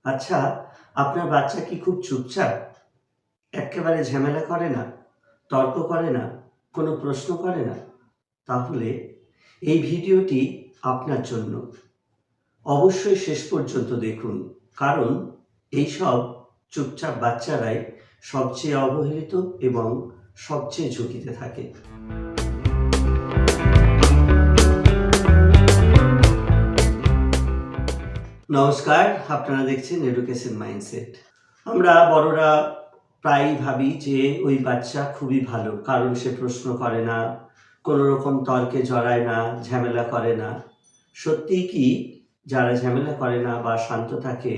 আচ্ছা, আপনার বাচ্চা কি খুব চুপচাপ? এক্কেবারে ঝামেলা করে না, তর্ক করে না, কোনো প্রশ্ন করে না? তাহলে এই ভিডিওটি আপনার জন্য। অবশ্যই শেষ পর্যন্ত দেখুন, কারণ এইসব চুপচাপ বাচ্চারাই সবচেয়ে অবহেলিত এবং সবচেয়ে ঝুঁকিতে থাকে। নমস্কার, আপনারা দেখছেন এডুকেশন মাইন্ডসেট। আমরা বড়রা প্রায়ই ভাবি যে ওই বাচ্চা খুবই ভালো, কারণ সে প্রশ্ন করে না, কোনো রকম তর্কে জড়ায় না, ঝামেলা করে না। সত্যিই কি যারা ঝামেলা করে না বা শান্ত থাকে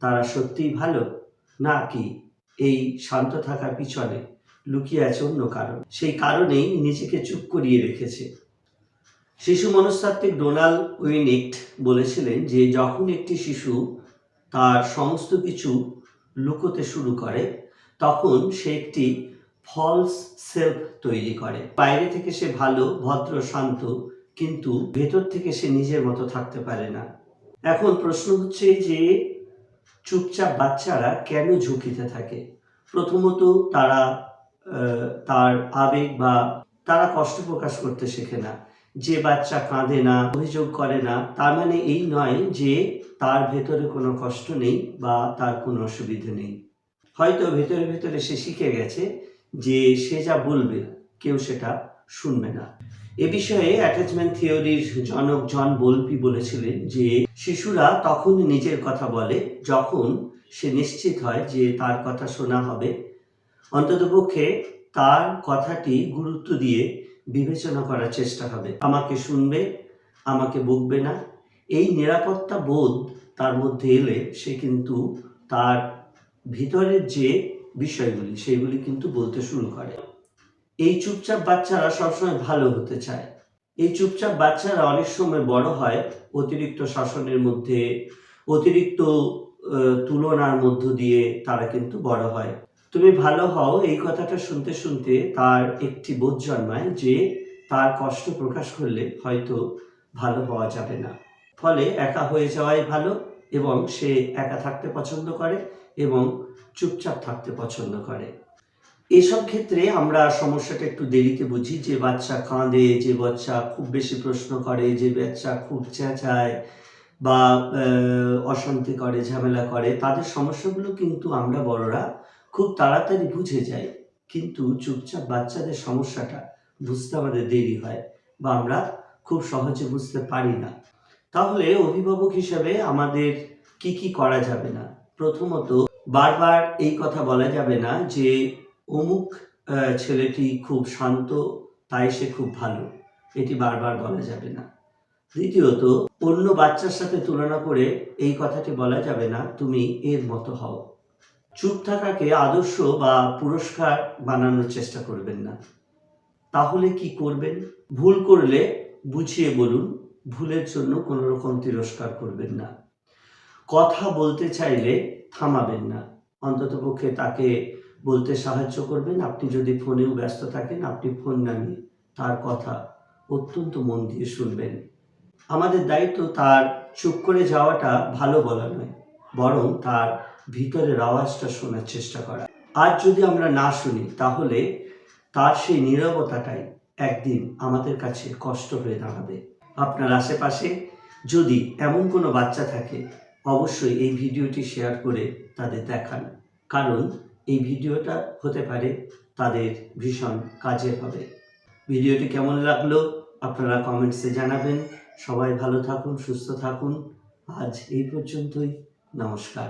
তারা সত্যিই ভালো, নাকি এই শান্ত থাকার পিছনে লুকিয়ে আছে অন্য কারণ? সেই কারণেই নিজেকে চুপ করিয়ে রেখেছে। শিশু মনস্তাত্ত্বিক ডোনাল্ড উইনিকট বলেছিলেন যে যখন একটি শিশু তার সমস্ত কিছু লুকোতে শুরু করে তখন সে একটি ফলস সেলফ তৈরি করে। বাইরে থেকে সে ভালো, ভদ্র, শান্ত, কিন্তু ভেতর থেকে সে নিজের মতো থাকতে পারে না। এখন প্রশ্ন হচ্ছে যে চুপচাপ বাচ্চারা কেন ঝুঁকিতে থাকে? প্রথমত তারা তার আবেগ বা তারা কষ্ট প্রকাশ করতে শেখে না। যে বাচ্চা কাঁদে না, অভিযোগ করে না, তার মানে এই নয় যে তার ভেতরে কোনো কষ্ট নেই বা তার কোনো অসুবিধে নেই। হয়তো ভেতরে ভেতরে সে শিখে গেছে যে সে যা বলবে কেউ সেটা শুনবে না। এ বিষয়ে অ্যাটাচমেন্ট থিওরির জনক জন বোলপি বলেছিলেন যে শিশুরা তখনই নিজের কথা বলে যখন সে নিশ্চিত হয় যে তার কথা শোনা হবে, অন্ততপক্ষে তার কথাটি গুরুত্ব দিয়ে বিবেচনা করার চেষ্টা হবে। আমাকে শুনবে, আমাকে বকবে না। এই নিরাপত্তা বোধ তার মধ্যে এলে সে কিন্তু তার ভিতরের যে বিষয়গুলি সেগুলি কিন্তু বলতে শুরু করে। এই চুপচাপ বাচ্চারা সবসময় ভালো হতে চায়। এই চুপচাপ বাচ্চারা অনেক সময় বড় হয় অতিরিক্ত শাসনের মধ্যে, অতিরিক্ত তুলনার মধ্য দিয়ে তারা কিন্তু বড় হয়। তুমি ভালো হও এই কথাটা শুনতে শুনতে তার একটি বোধ জন্মায় যে তার কষ্ট প্রকাশ করলে হয়তো ভালো হওয়া যাবে না। ফলে একা হয়ে যাওয়াই ভালো, এবং সে একা থাকতে পছন্দ করে এবং চুপচাপ থাকতে পছন্দ করে। এসব ক্ষেত্রে আমরা সমস্যাটা একটু দেরিতে বুঝি। যে বাচ্চা কাঁদে, যে বাচ্চা খুব বেশি প্রশ্ন করে, যে বাচ্চা খুব চেঁচায় বা অশান্তি করে, ঝামেলা করে, তাদের সমস্যাগুলো কিন্তু আমরা বড়রা খুব তাড়াতাড়ি বুঝে যাই। কিন্তু চুপচাপ বাচ্চাদের সমস্যাটা বুঝতে আমাদের দেরি হয় বা আমরা খুব সহজে বুঝতে পারি না। তাহলে অভিভাবক হিসেবে আমাদের কি করা যাবে না? প্রথমত, বারবার এই কথা বলা যাবে না যে অমুক ছেলেটি খুব শান্ত, তাই সে খুব ভালো। এটি বারবার বলা যাবে না। দ্বিতীয়ত, অন্য বাচ্চার সাথে তুলনা করে এই কথাটি বলা যাবে না তুমি এর মতো হও। চুপ থাকাকে আদর্শ বা পুরস্কার বানানোর চেষ্টা করবেন না। তাহলে কি করবেন? ভুল করলে বুঝিয়ে বলুন, ভুলের জন্য কোনো রকম তিরস্কার করবেন না। কথা বলতে চাইলে থামাবেন না, অন্ততপক্ষে তাকে বলতে সাহায্য করবেন। আপনি যদি ফোনেও ব্যস্ত থাকেন, আপনি ফোন নামিয়ে তার কথা অত্যন্ত মন দিয়ে শুনবেন। আমাদের দায়িত্ব তার চুপ করে যাওয়াটা ভালো বলা নয়, বরং তার ভিতরের আওয়াজটা শোনার চেষ্টা করা। আজ যদি আমরা না শুনি তাহলে তার সেই নীরবতাটাই একদিন আমাদের কাছে কষ্ট হয়ে দাঁড়াবে। আপনার আশেপাশে যদি এমন কোনো বাচ্চা থাকে, অবশ্যই এই ভিডিওটি শেয়ার করে তাদের দেখান, কারণ এই ভিডিওটা হতে পারে তাদের ভীষণ কাজের হবে। ভিডিওটি কেমন লাগলো আপনারা কমেন্টসে জানাবেন। সবাই ভালো থাকুন, সুস্থ থাকুন। আজ এই পর্যন্তই। নমস্কার।